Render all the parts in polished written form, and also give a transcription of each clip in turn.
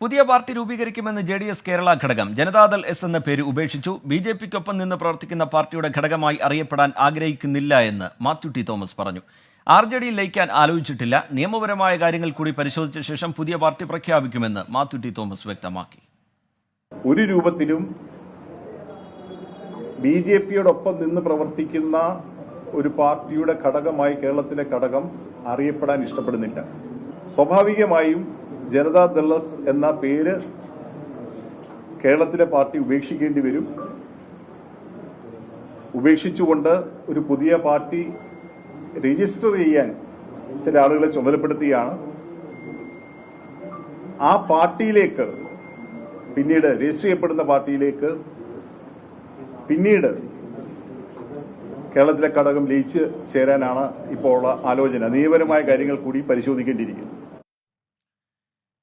പുതിയ പാർട്ടി രൂപീകരിക്കുമെന്ന് ജെഡിഎസ് കേരള ഘടകം. ജനതാദൾ എസ് എന്ന പേര് ഉപേക്ഷിച്ചു. ബിജെപിക്കൊപ്പം നിന്ന് പ്രവർത്തിക്കുന്ന പാർട്ടിയുടെ ഘടകമായി അറിയപ്പെടാൻ ആഗ്രഹിക്കുന്നില്ല എന്ന് മാത്യു ടി തോമസ് പറഞ്ഞു. ആർജെഡിയിൽ ലയിക്കാൻ ആലോചിച്ചിട്ടില്ല. നിയമപരമായ കാര്യങ്ങൾ കൂടി പരിശോധിച്ച ശേഷം പുതിയ പാർട്ടി പ്രഖ്യാപിക്കുമെന്ന് മാത്യു ടി തോമസ് വ്യക്തമാക്കി. ഒരു രൂപത്തിലും ബിജെപിയോടൊപ്പം നിന്ന് പ്രവർത്തിക്കുന്ന ഒരു പാർട്ടിയുടെ ഘടകമായി കേരളത്തിലെ ഘടകം അറിയപ്പെടാൻ ഇഷ്ടപ്പെടുന്നില്ല. സ്വാഭാവികമായും ജനതാദൾ എസ് എന്ന പേര് കേരളത്തിലെ പാർട്ടി ഉപേക്ഷിക്കേണ്ടി വരും. ഉപേക്ഷിച്ചുകൊണ്ട് ഒരു പുതിയ പാർട്ടി രജിസ്റ്റർ ചെയ്യാൻ ചില ആളുകളെ ചുമതലപ്പെടുത്തുകയാണ്. ആ പാർട്ടിയിലേക്ക് പിന്നീട് രജിസ്റ്റർ ചെയ്യപ്പെടുന്ന പാർട്ടിയിലേക്ക് പിന്നീട് കേരളത്തിലെ ഘടകം ലയിച്ച് ചേരാനാണ് ഇപ്പോൾ ഉള്ള ആലോചന. നിയമപരമായ കാര്യങ്ങൾ കൂടി പരിശോധിക്കേണ്ടിയിരിക്കുന്നു.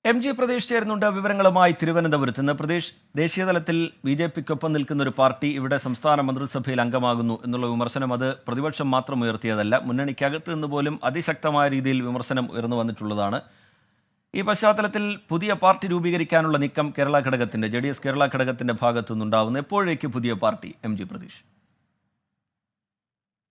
MG പ്രദേശ് ചേരുന്നുണ്ട് വിവരങ്ങളുമായി തിരുവനന്തപുരത്ത് നിന്ന്. പ്രദേശ്, ദേശീയതലത്തിൽ ബിജെപിക്കൊപ്പം നിൽക്കുന്ന ഒരു പാർട്ടി ഇവിടെ സംസ്ഥാന മന്ത്രിസഭയിൽ അംഗമാകുന്നു എന്നുള്ള വിമർശനം അത് പ്രതിപക്ഷം മാത്രം ഉയർത്തിയതല്ല. മുന്നണിക്കകത്ത് നിന്ന് പോലും അതിശക്തമായ രീതിയിൽ വിമർശനം ഉയർന്നു വന്നിട്ടുള്ളതാണ്. ഈ പശ്ചാത്തലത്തിൽ പുതിയ പാർട്ടി രൂപീകരിക്കാനുള്ള നീക്കം കേരള ഘടകത്തിന്റെ ജെഡിഎസ് കേരള ഘടകത്തിന്റെ ഭാഗത്തു നിന്നുണ്ടാവുന്നു. എപ്പോഴേക്ക് പുതിയ പാർട്ടി MG പ്രദേശ്?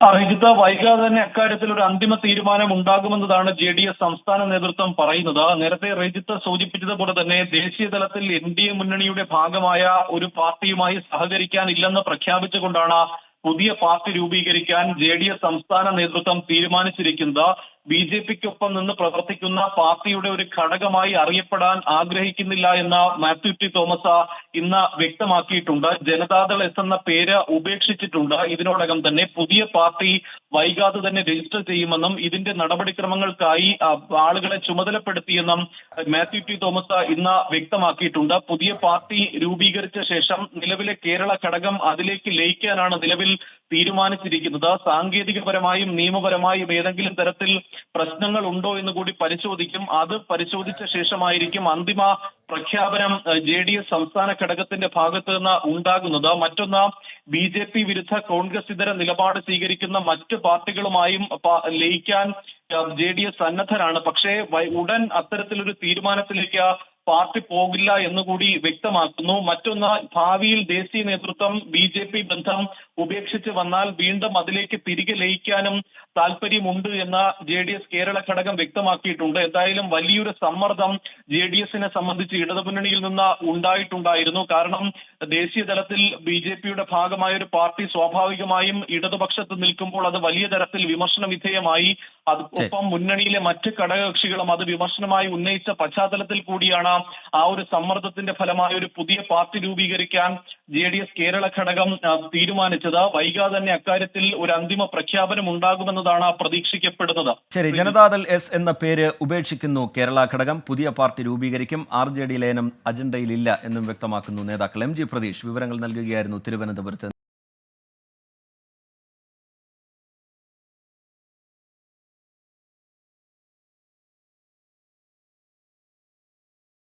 രഞ്ജിത്ത്, വൈകാതെ തന്നെ അക്കാര്യത്തിൽ ഒരു അന്തിമ തീരുമാനം ഉണ്ടാകുമെന്നതാണ് ജെഡിഎസ് സംസ്ഥാന നേതൃത്വം പറയുന്നത്. നേരത്തെ രഞ്ജിത്ത് സൂചിപ്പിച്ചതുപോലെ തന്നെ ദേശീയ തലത്തിൽ NDA മുന്നണിയുടെ ഭാഗമായ ഒരു പാർട്ടിയുമായി സഹകരിക്കാനില്ലെന്ന് പ്രഖ്യാപിച്ചുകൊണ്ടാണ് പുതിയ പാർട്ടി രൂപീകരിക്കാൻ ജെഡിഎസ് സംസ്ഥാന നേതൃത്വം തീരുമാനിച്ചിരിക്കുന്നത്. ബിജെപിക്കൊപ്പം നിന്ന് പ്രവർത്തിക്കുന്ന പാർട്ടിയുടെ ഒരു ഘടകമായി അറിയപ്പെടാൻ ആഗ്രഹിക്കുന്നില്ല എന്ന് മാത്യു ടി തോമസ് ഇന്ന് വ്യക്തമാക്കിയിട്ടുണ്ട്. ജനതാദൾ എസ് എന്ന പേര് ഉപേക്ഷിച്ചിട്ടുണ്ട്. ഇതിനോടകം തന്നെ പുതിയ പാർട്ടി വൈകാതെ തന്നെ രജിസ്റ്റർ ചെയ്യുമെന്നും ഇതിന്റെ നടപടിക്രമങ്ങൾക്കായി ആളുകളെ ചുമതലപ്പെടുത്തിയെന്നും മാത്യു ടി തോമസ് ഇന്ന് വ്യക്തമാക്കിയിട്ടുണ്ട്. പുതിയ പാർട്ടി രൂപീകരിച്ച ശേഷം നിലവിലെ കേരള ഘടകം അതിലേക്ക് ലയിക്കാനാണ് നിലവിൽ തീരുമാനിച്ചിരിക്കുന്നത്. സാങ്കേതികപരമായും നിയമപരമായും ഏതെങ്കിലും തരത്തിൽ പ്രശ്നങ്ങൾ ഉണ്ടോ എന്ന് കൂടി പരിശോധിക്കും. അത് പരിശോധിച്ച ശേഷമായിരിക്കും അന്തിമ പ്രഖ്യാപനം ജെഡിഎസ് സംസ്ഥാന ഘടകത്തിന്റെ ഭാഗത്ത് നിന്ന് ഉണ്ടാകുന്നത്. മറ്റൊന്ന്, ബിജെപി വിരുദ്ധ കോൺഗ്രസ് ഇതര നിലപാട് സ്വീകരിക്കുന്ന മറ്റ് പാർട്ടികളുമായും ലയിക്കാൻ ജെഡിഎസ് സന്നദ്ധരാണ്. പക്ഷേ ഉടൻ അത്തരത്തിലൊരു തീരുമാനത്തിലേക്ക് പാർട്ടി പോകില്ല എന്നുകൂടി വ്യക്തമാക്കുന്നു. മറ്റൊന്ന്, ഭാവിയിൽ ദേശീയ നേതൃത്വം ബിജെപി ബന്ധം ഉപേക്ഷിച്ച് വന്നാൽ വീണ്ടും അതിലേക്ക് തിരികെ ലയിക്കാനും താല്പര്യമുണ്ട് എന്ന് ജെഡിഎസ് കേരള ഘടകം വ്യക്തമാക്കിയിട്ടുണ്ട്. എന്തായാലും വലിയൊരു സമ്മർദ്ദം ജെഡിഎസിനെ സംബന്ധിച്ച് ഇടതുമുന്നണിയിൽ നിന്ന് ഉണ്ടായിട്ടുണ്ടായിരുന്നു. കാരണം ദേശീയ തലത്തിൽ ബിജെപിയുടെ ഭാഗമായ ഒരു പാർട്ടി സ്വാഭാവികമായും ഇടതുപക്ഷത്ത് നിൽക്കുമ്പോൾ അത് വലിയ തരത്തിൽ വിമർശന വിധേയമായി. ഒപ്പം മുന്നണിയിലെ മറ്റ് ഘടകകക്ഷികളും അത് വിമർശനമായി ഉന്നയിച്ച പശ്ചാത്തലത്തിൽ കൂടിയാണ് ആ ഒരു സമ്മർദ്ദത്തിന്റെ ഫലമായ ഒരു പുതിയ പാർട്ടി രൂപീകരിക്കാൻ ജെഡിഎസ് കേരള ഘടകം തീരുമാനിച്ചത്. വൈകാതെ തന്നെ അക്കാര്യത്തിൽ ഒരു അന്തിമ പ്രഖ്യാപനം ഉണ്ടാകുമെന്നതാണ് പ്രതീക്ഷിക്കപ്പെടുന്നത്. ശരി, ജനതാദൾ എസ് എന്ന പേര് ഉപേക്ഷിക്കുന്നു കേരള ഘടകം. പുതിയ പാർട്ടി രൂപീകരിക്കും. RJD ലയനം അജണ്ടയിലില്ല എന്നും വ്യക്തമാക്കുന്നു നേതാക്കൾ. MG പ്രതീഷ് വിവരങ്ങൾ നൽകുകയായിരുന്നു തിരുവനന്തപുരത്ത്.